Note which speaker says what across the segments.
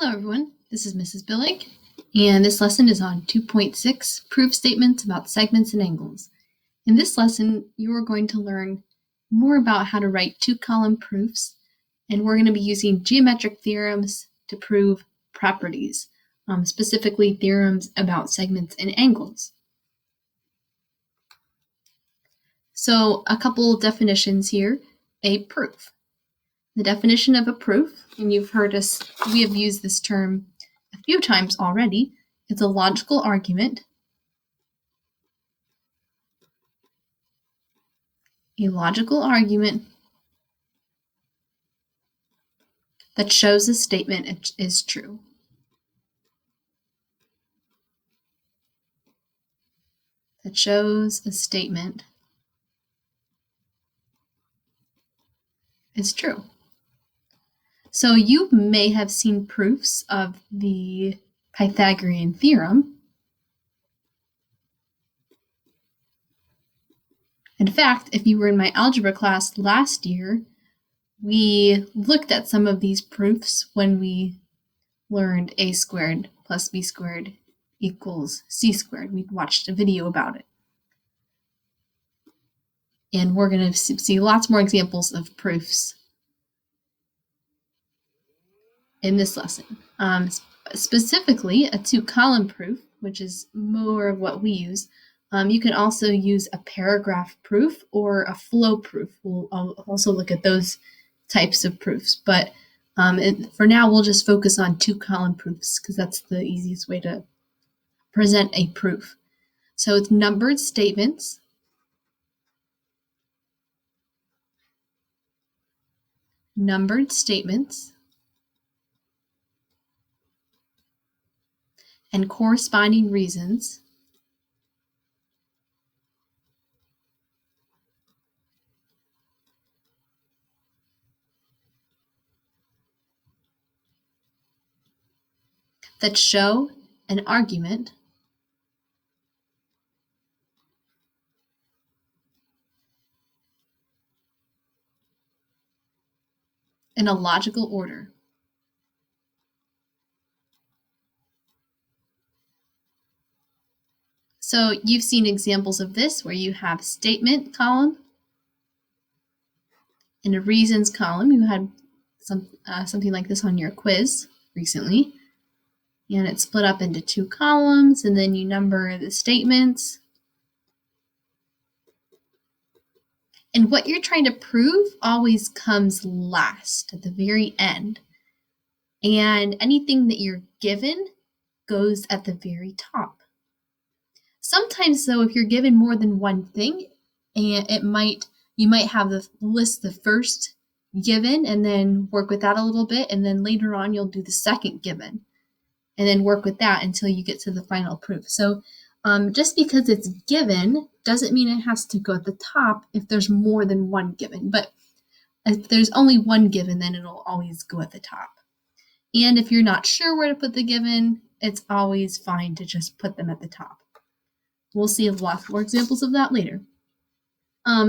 Speaker 1: Hello everyone, this is Mrs. Billig, and this lesson is on 2.6, Proof Statements about Segments and Angles. In this lesson, you are going to learn more about how to write two-column proofs, and we're going to be using geometric theorems to prove properties, specifically theorems about segments and angles. So a couple definitions here. A proof. The definition of a proof, and you've heard us, we have used this term a few times already. It's a logical argument. A logical argument that shows a statement is true. That shows a statement is true. So you may have seen proofs of the Pythagorean Theorem. In fact, if you were in my algebra class last year, we looked at some of these proofs when we learned a squared plus b squared equals c squared. We watched a video about it. And we're going to see lots more examples of proofs in this lesson. Specifically, a two-column proof, which is more of what we use. You can also use a paragraph proof or a flow proof. We'll also look at those types of proofs. But for now, we'll just focus on two-column proofs because that's the easiest way to present a proof. So it's numbered statements. Numbered statements. And corresponding reasons that show an argument in a logical order. So you've seen examples of this where you have statement column and a reasons column. You had something like this on your quiz recently. And it's split up into two columns, and then you number the statements. And what you're trying to prove always comes last, at the very end. And anything that you're given goes at the very top. Sometimes, though, if you're given more than one thing, and you might have the list the first given and then work with that a little bit, and then later on you'll do the second given and then work with that until you get to the final proof. So just because it's given doesn't mean it has to go at the top if there's more than one given. But if there's only one given, then it'll always go at the top. And if you're not sure where to put the given, it's always fine to just put them at the top. We'll see lots more examples of that later.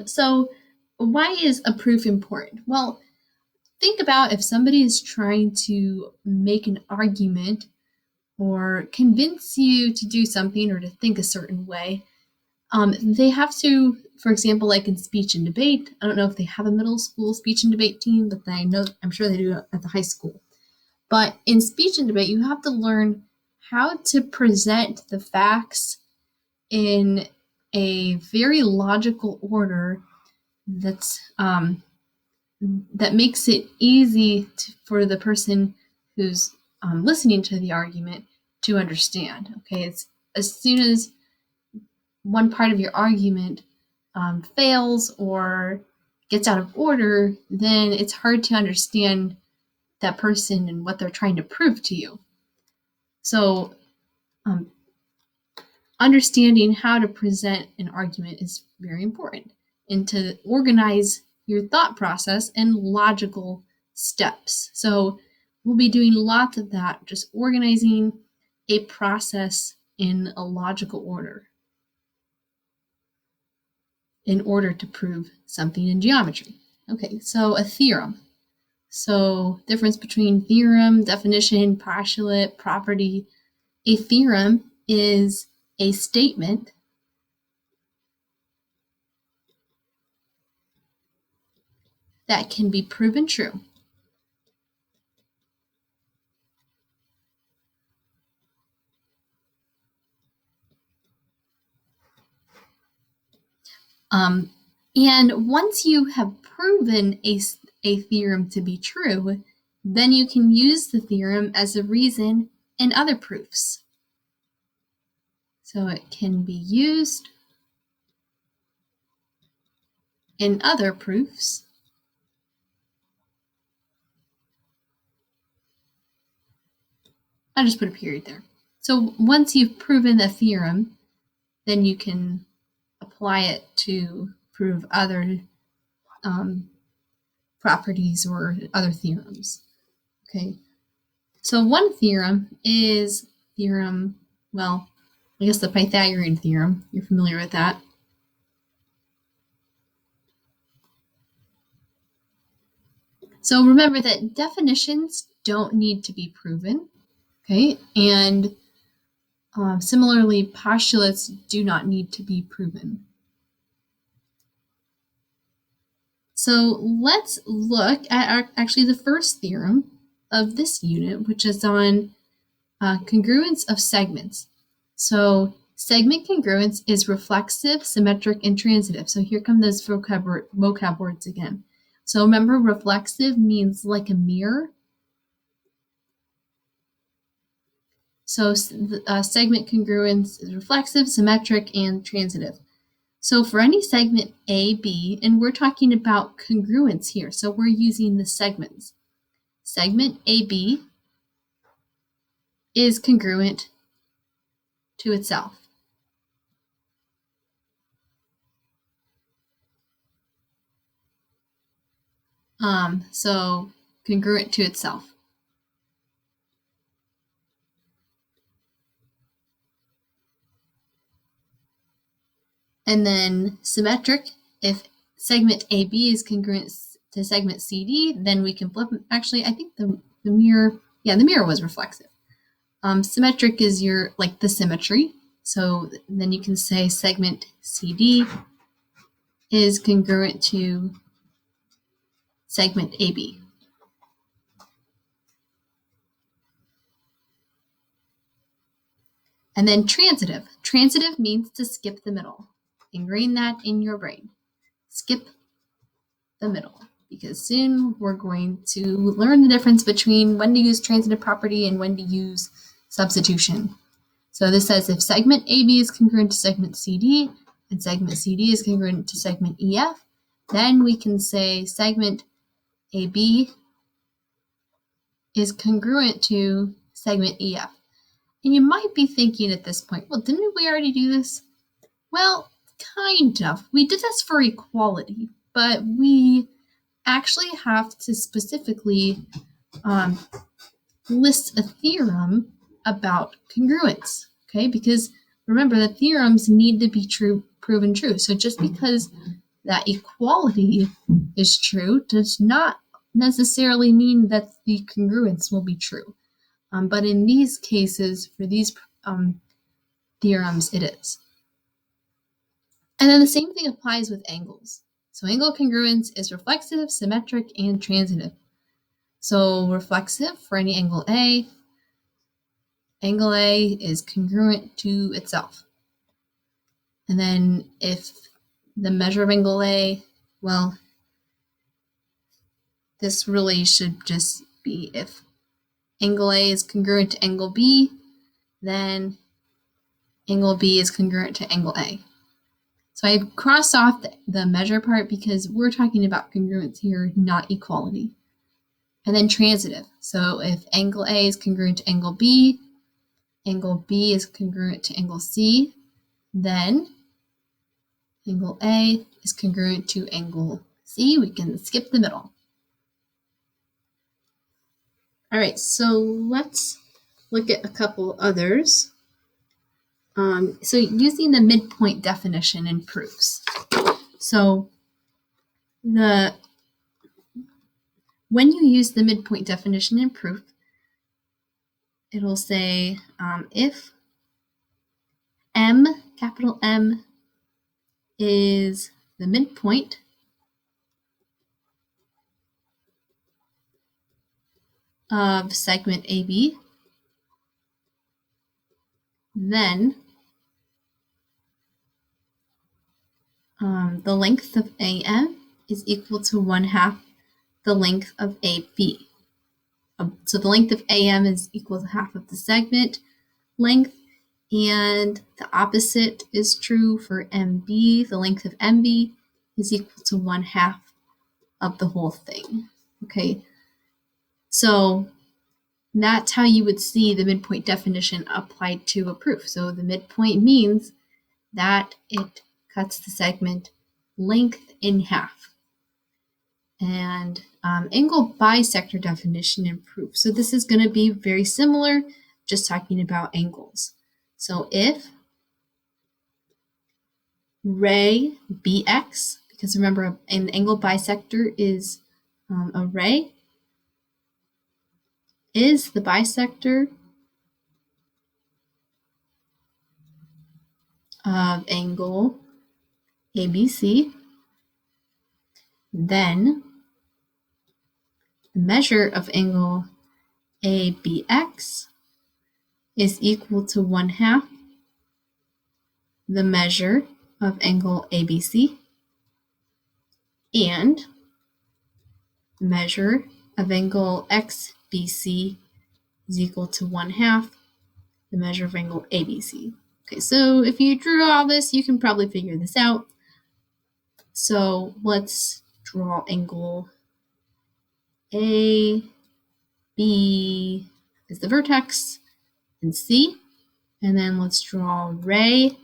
Speaker 1: So why is a proof important? Well, think about if somebody is trying to make an argument or convince you to do something or to think a certain way. They have to, for example, like in speech and debate, I don't know if they have a middle school speech and debate team, but I'm sure they do at the high school. But in speech and debate, you have to learn how to present the facts in a very logical order that makes it easy for the person who's listening to the argument to understand. Okay, it's as soon as one part of your argument fails or gets out of order, then it's hard to understand that person and what they're trying to prove to you. So understanding how to present an argument is very important, and to organize your thought process in logical steps. So we'll be doing lots of that, just organizing a process in a logical order in order to prove something in geometry. Okay, so a theorem. So difference between theorem, definition, postulate, property. A theorem is a statement that can be proven true. And once you have proven a theorem to be true, then you can use the theorem as a reason in other proofs. So it can be used in other proofs. I'll just put a period there. So once you've proven the theorem, then you can apply it to prove other properties or other theorems. Okay, so one theorem is theorem, well, I guess the Pythagorean theorem. You're familiar with that. So remember that definitions don't need to be proven, okay? And similarly, postulates do not need to be proven. So let's look at actually the first theorem of this unit, which is on congruence of segments. So segment congruence is reflexive, symmetric, and transitive. So here come those vocab words again. So remember, reflexive means like a mirror. So segment congruence is reflexive, symmetric, and transitive. So for any segment A, B, and we're talking about congruence here, so we're using the segments. Segment AB is congruent to itself. So congruent to itself. And then symmetric, if segment AB is congruent to segment CD, then we can flip. Actually, I think the mirror, the mirror was reflexive. Symmetric is like the symmetry. So then you can say segment CD is congruent to segment AB. And then transitive. Transitive means to skip the middle. Ingrain that in your brain. Skip the middle, because soon we're going to learn the difference between when to use transitive property and when to use substitution. So this says if segment AB is congruent to segment CD and segment CD is congruent to segment EF, then we can say segment AB is congruent to segment EF. And you might be thinking at this point, well, didn't we already do this? Well, kind of. We did this for equality, but we actually have to specifically list a theorem about congruence, okay? Because remember, the theorems need to be proven true. So just because that equality is true does not necessarily mean that the congruence will be true. But in these cases, for these theorems, it is. And then the same thing applies with angles. So angle congruence is reflexive, symmetric, and transitive. So reflexive for any angle A is congruent to itself. And then if the measure of angle A, well, this really should just be if angle A is congruent to angle B, then angle B is congruent to angle A. So I crossed off the measure part because we're talking about congruence here, not equality. And then transitive. So if angle A is congruent to angle B is congruent to angle C, then angle A is congruent to angle C. We can skip the middle. All right, so let's look at a couple others. So using the midpoint definition in proofs. So the when you use the midpoint definition in proof, it'll say if M, capital M, is the midpoint of segment AB, then the length of AM is equal to 1/2 the length of AB. So the length of AM is equal to half of the segment length, and the opposite is true for MB. The length of MB is equal to 1/2 of the whole thing. Okay, so that's how you would see the midpoint definition applied to a proof. So the midpoint means that it cuts the segment length in half. And angle bisector definition in proof. So this is going to be very similar, just talking about angles. So if ray bx, because remember an angle bisector is a ray, is the bisector of angle ABC, then the measure of angle ABX is equal to 1/2 the measure of angle ABC, and the measure of angle XBC is equal to 1/2 the measure of angle ABC. Okay, so if you drew all this, you can probably figure this out. So let's draw angle A, B is the vertex, and C. And then let's draw ray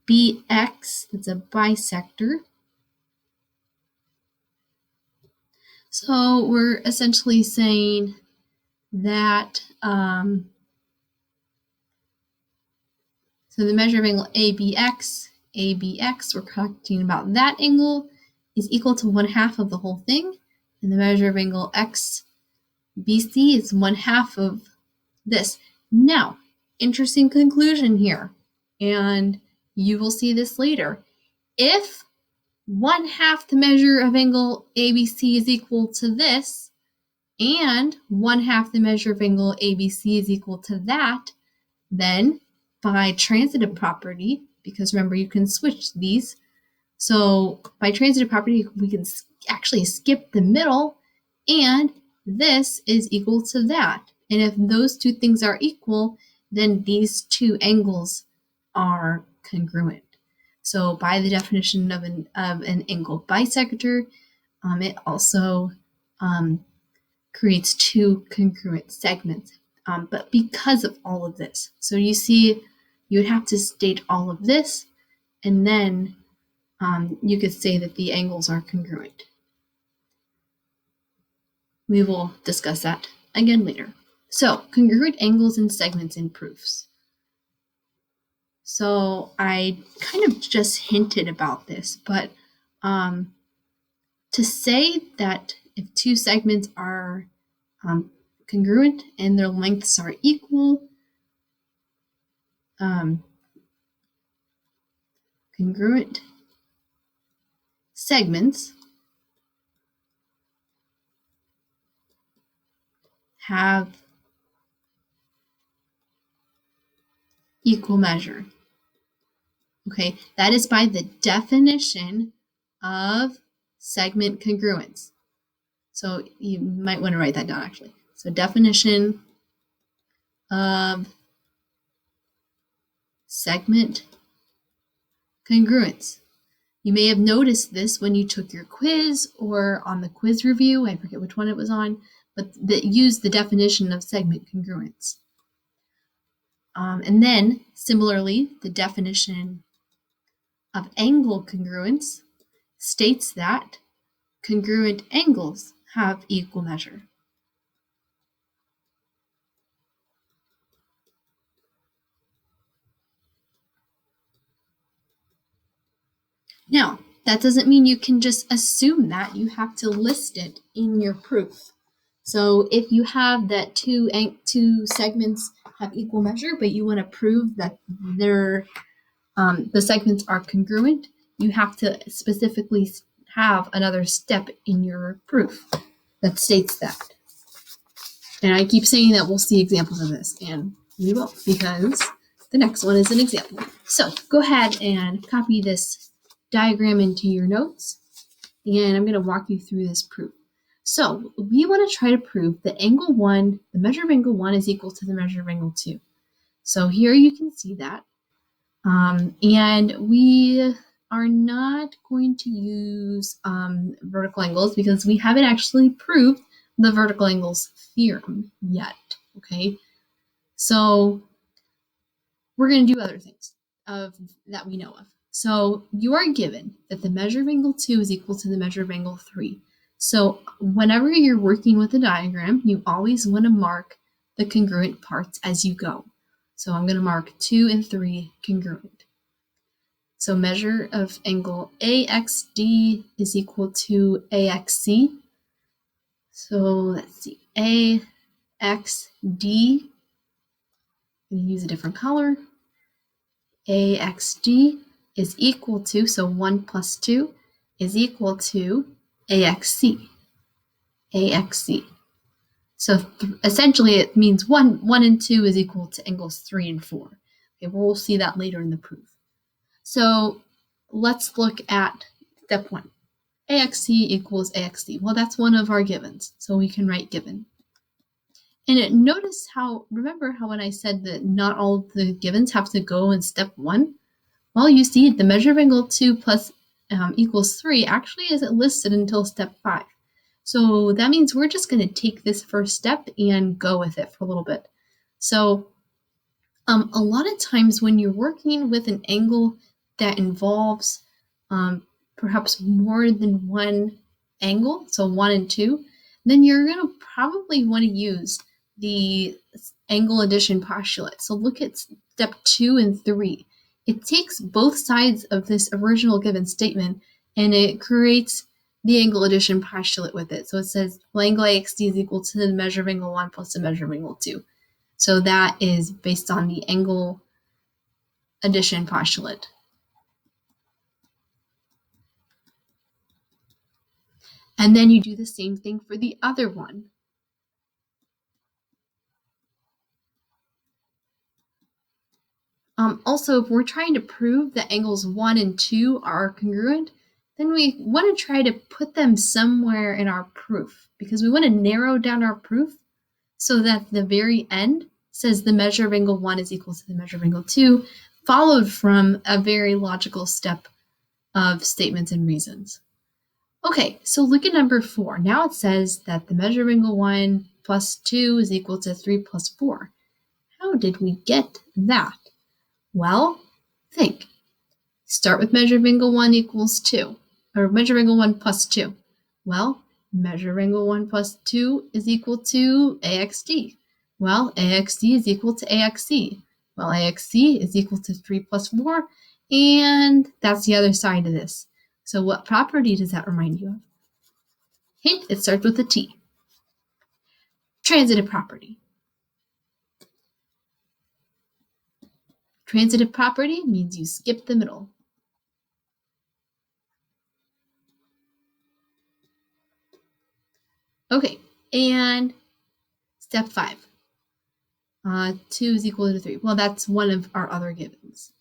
Speaker 1: BX, that's a bisector. So we're essentially saying that so the measure of angle ABX, we're talking about that angle, is equal to 1/2 of the whole thing, and the measure of angle XBC is 1/2 of this. Now, interesting conclusion here, and you will see this later. If 1/2 the measure of angle ABC is equal to this, and 1/2 the measure of angle ABC is equal to that, then by transitive property, because remember you can switch these, so by transitive property we can actually skip the middle, and this is equal to that. And if those two things are equal, then these two angles are congruent. So by the definition of an angle bisector, it also creates two congruent segments. But because of all of this, so you see, you would have to state all of this, and then you could say that the angles are congruent. We will discuss that again later. So, congruent angles and segments in proofs. So I kind of just hinted about this, but to say that if two segments are congruent and their lengths are equal, congruent segments have equal measure. Okay, that is by the definition of segment congruence. So you might want to write that down actually. So definition of segment congruence. You may have noticed this when you took your quiz or on the quiz review. I forget which one it was on, but that used the definition of segment congruence. And then, similarly, the definition of angle congruence states that congruent angles have equal measure. Now, that doesn't mean you can just assume that. You have to list it in your proof. So if you have that two segments have equal measure, but you want to prove that the segments are congruent, you have to specifically have another step in your proof that states that. And I keep saying that we'll see examples of this, and we will, because the next one is an example. So go ahead and copy this diagram into your notes, and I'm going to walk you through this proof. So we want to try to prove that angle 1, the measure of angle 1 is equal to the measure of angle 2. So here you can see that. And we are not going to use vertical angles because we haven't actually proved the vertical angles theorem yet, okay? So we're going to do other things that we know of. So you are given that the measure of angle 2 is equal to the measure of angle 3. So whenever you're working with a diagram, you always want to mark the congruent parts as you go. So I'm going to mark 2 and 3 congruent. So measure of angle AXD is equal to AXC. So let's see, AXD, I'm going to use a different color. AXD is equal to, so 1 plus 2 is equal to AXC. AXC. So essentially it means 1 and 2 is equal to angles 3 and 4. Okay, we'll see that later in the proof. So let's look at step 1. AXC equals AXD. Well, that's one of our givens, so we can write given. And notice remember how when I said that not all of the givens have to go in step 1? Well, you see the measure of angle 2 plus equals 3 actually isn't listed until step 5. So that means we're just going to take this first step and go with it for a little bit. So a lot of times when you're working with an angle that involves perhaps more than one angle, so 1 and 2, then you're going to probably want to use the angle addition postulate. So look at step 2 and 3. It takes both sides of this original given statement and it creates the angle addition postulate with it. So it says, well, angle AXD is equal to the measure of angle 1 plus the measure of angle 2. So that is based on the angle addition postulate. And then you do the same thing for the other one. Also, if we're trying to prove that angles 1 and 2 are congruent, then we want to try to put them somewhere in our proof because we want to narrow down our proof so that the very end says the measure of angle 1 is equal to the measure of angle 2, followed from a very logical step of statements and reasons. Okay, so look at number 4. Now it says that the measure of angle 1 plus 2 is equal to 3 plus 4. How did we get that? Well, think. Start with measure of angle 1 equals 2, or measure of angle 1 plus 2. Well, measure of angle 1 plus 2 is equal to AXD. Well, AXD is equal to AXC. Well, AXC is equal to 3 plus 4, and that's the other side of this. So what property does that remind you of? Hint, it starts with a T. Transitive property. Transitive property means you skip the middle. Okay, and step 5. 2 is equal to 3. Well, that's one of our other givens.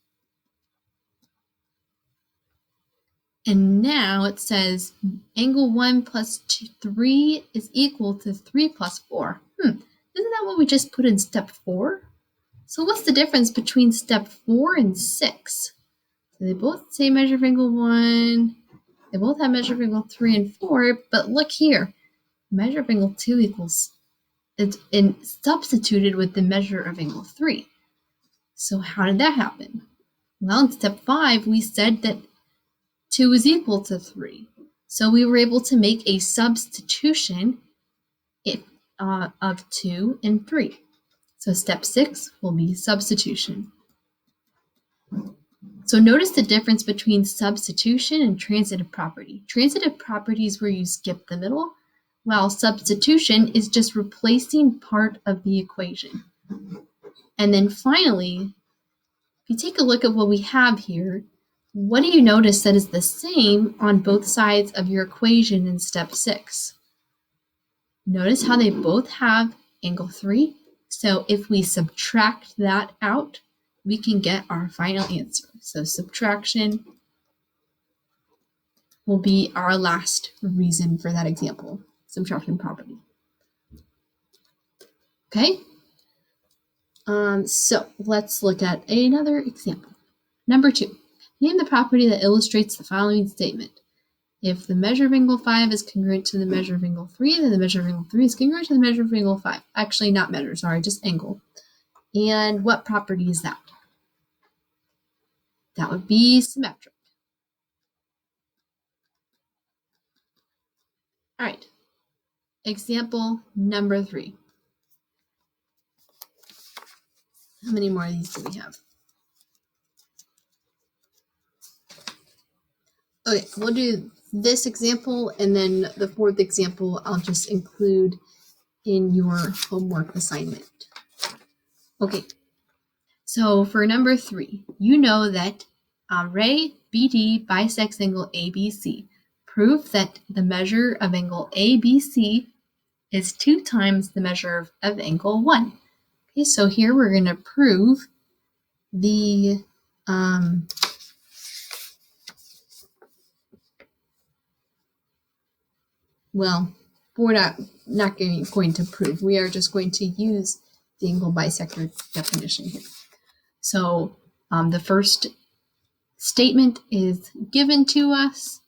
Speaker 1: And now it says angle 1 plus 3 is equal to 3 plus 4. Isn't that what we just put in step 4? So what's the difference between step 4 and 6? So they both say measure of angle 1. They both have measure of angle 3 and 4, but look here. Measure of angle 2 equals, it's substituted with the measure of angle 3. So how did that happen? Well, in step 5, we said that 2 is equal to 3. So we were able to make a substitution of 2 and 3. So step 6 will be substitution. So notice the difference between substitution and transitive property. Transitive property is where you skip the middle, while substitution is just replacing part of the equation. And then finally, if you take a look at what we have here, what do you notice that is the same on both sides of your equation in step 6? Notice how they both have angle 3. So if we subtract that out, we can get our final answer. So subtraction will be our last reason for that example, subtraction property. Okay? So let's look at another example. Number 2, name the property that illustrates the following statement. If the measure of angle 5 is congruent to the measure of angle 3, then the measure of angle 3 is congruent to the measure of angle 5. Actually, not measure, sorry, just angle. And what property is that? That would be symmetric. All right, example number 3. How many more of these do we have? Okay, we'll do this example, and then the 4th example I'll just include in your homework assignment. Okay, so for number 3, you know that ray BD bisects angle ABC. Prove that the measure of angle ABC is 2 times the measure of angle 1. Okay, so here we're going to prove the well, we're not going to prove. We are just going to use the angle bisector definition here. So the first statement is given to us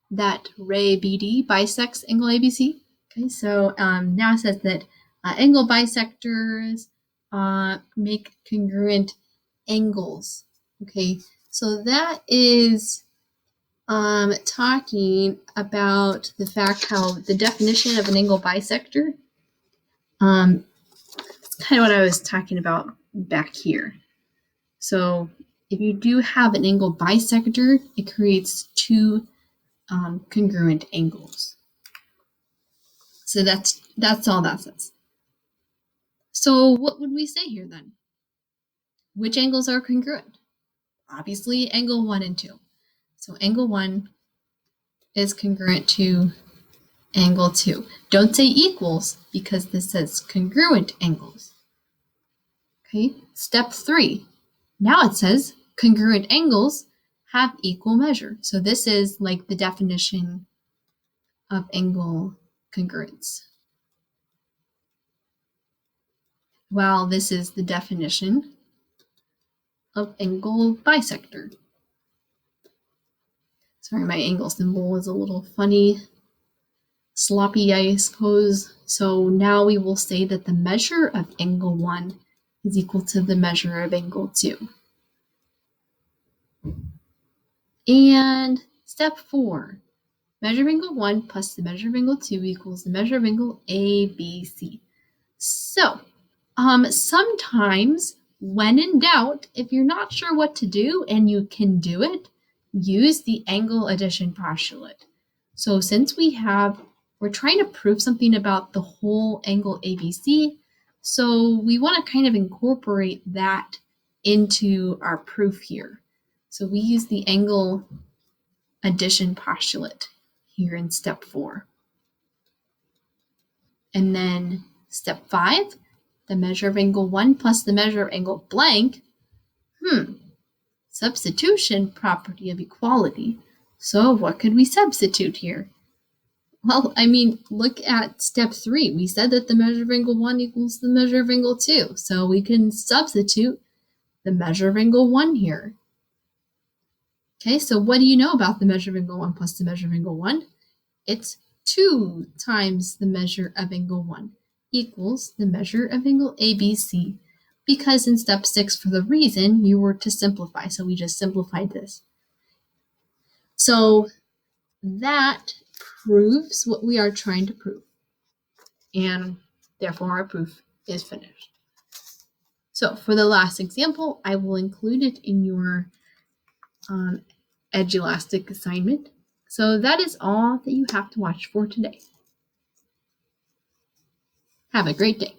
Speaker 1: that ray BD bisects angle ABC. Okay, so now it says that angle bisectors make congruent angles. Okay, so that is talking about the fact how the definition of an angle bisector, it's kind of what I was talking about back here. So if you do have an angle bisector, it creates 2 congruent angles. So that's all that says. So what would we say here then? Which angles are congruent? Obviously angle 1 and 2. So angle 1 is congruent to angle 2. Don't say equals because this says congruent angles. Okay, step 3. Now it says congruent angles have equal measure. So this is like the definition of angle congruence. While this is the definition of angle bisector. Sorry, my angle symbol is a little funny, sloppy, I suppose. So now we will say that the measure of angle 1 is equal to the measure of angle 2. And step 4, measure of angle 1 plus the measure of angle 2 equals the measure of angle ABC. So sometimes when in doubt, if you're not sure what to do and you can do it, use the angle addition postulate. So since we're trying to prove something about the whole angle ABC, so we want to kind of incorporate that into our proof here. So we use the angle addition postulate here in step 4. And then step 5, the measure of angle 1 plus the measure of angle blank. Substitution, property of equality. So what could we substitute here? Well, I mean, look at step 3. We said that the measure of angle 1 equals the measure of angle 2. So we can substitute the measure of angle 1 here. Okay, so what do you know about the measure of angle 1 plus the measure of angle 1? It's 2 times the measure of angle 1 equals the measure of angle ABC. Because in step 6, for the reason you were to simplify. So we just simplified this. So that proves what we are trying to prove. And therefore our proof is finished. So for the last example, I will include it in your Edge Elastic assignment. So that is all that you have to watch for today. Have a great day.